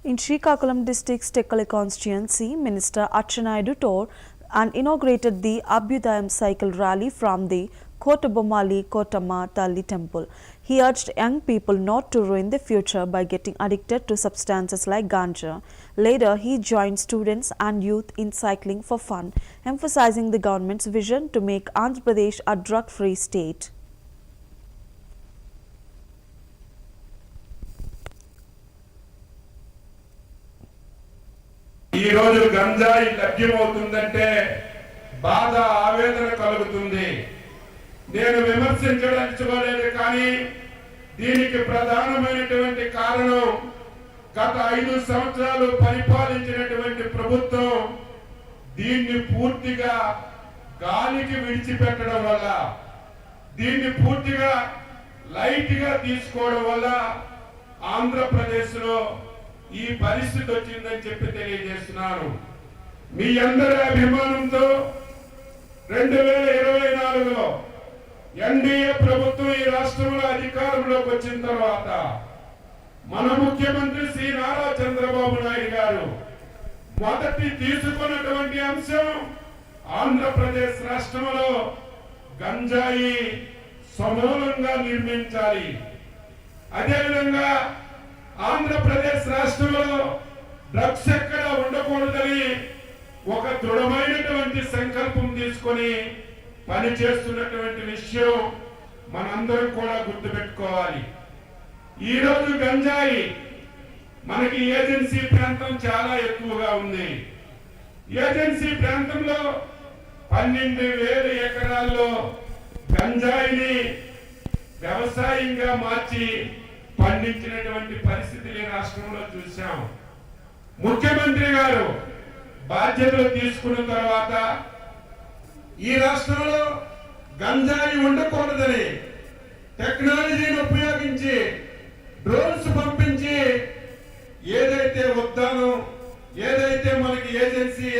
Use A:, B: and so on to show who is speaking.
A: In Srikakulam district's Tekkali constituency, Minister Achanayudu toured and inaugurated the Abhyudayam cycle rally from the Kotabomali Kotamma Talli temple. He urged young people not to ruin their future by getting addicted to substances like ganja. Later, he joined students and youth in cycling for fun, emphasizing the government's vision to make Andhra Pradesh a drug-free state.
B: ఈ రోజు గంజాయి లభ్యమవుతుందంటే బాధ ఆవేదన కలుగుతుంది. నేను విమర్శించదలుచుకోలేదు, కానీ దీనికి ప్రధానమైనటువంటి కారణం గత 5 సంవత్సరాలు పరిపాలించినటువంటి ప్రభుత్వం దీన్ని పూర్తిగా గాలికి విడిచిపెట్టడం వల్ల, దీన్ని పూర్తిగా లైట్ గా తీసుకోవడం వల్ల ఆంధ్రప్రదేశ్లో ఈ పరిస్థితి వచ్చిందని చెప్పి తెలియజేస్తున్నాను. మీ అందరి అభిమానంతో 2024లో ఎన్డీఏ ప్రభుత్వం ఈ రాష్ట్రంలో అధికారంలోకి వచ్చిన తర్వాత మన ముఖ్యమంత్రి శ్రీ నారా చంద్రబాబు నాయుడు గారు మొదటి తీసుకున్నటువంటి అంశం ఆంధ్రప్రదేశ్ రాష్ట్రంలో గంజాయి సమూలంగా నిర్మించాలి. అదేవిధంగా ఆంధ్రప్రదేశ్ రాష్ట్రంలో డ్రగ్స్ ఎక్కడ ఉండకూడదని ఒక దృఢమైనటువంటి సంకల్పం తీసుకొని పనిచేస్తున్నటువంటి విషయం మనందరం కూడా గుర్తుపెట్టుకోవాలి. ఈరోజు గంజాయి మనకి ఏజెన్సీ ప్రాంతం చాలా ఎక్కువగా ఉంది. ఏజెన్సీ ప్రాంతంలో 12,000 ఎకరాల్లో గంజాయిని వ్యవసాయంగా మార్చి పండించినటువంటి పరిస్థితులు ఈ రాష్ట్రంలో చూశాం. ముఖ్యమంత్రి గారు బాధ్యతలు తీసుకున్న తర్వాత ఈ రాష్ట్రంలో గంజాయి ఉండకూడదని టెక్నాలజీని ఉపయోగించి డ్రోన్స్ పంపించి ఏదైతే వద్దానో, ఏదైతే మనకి ఏజెన్సీ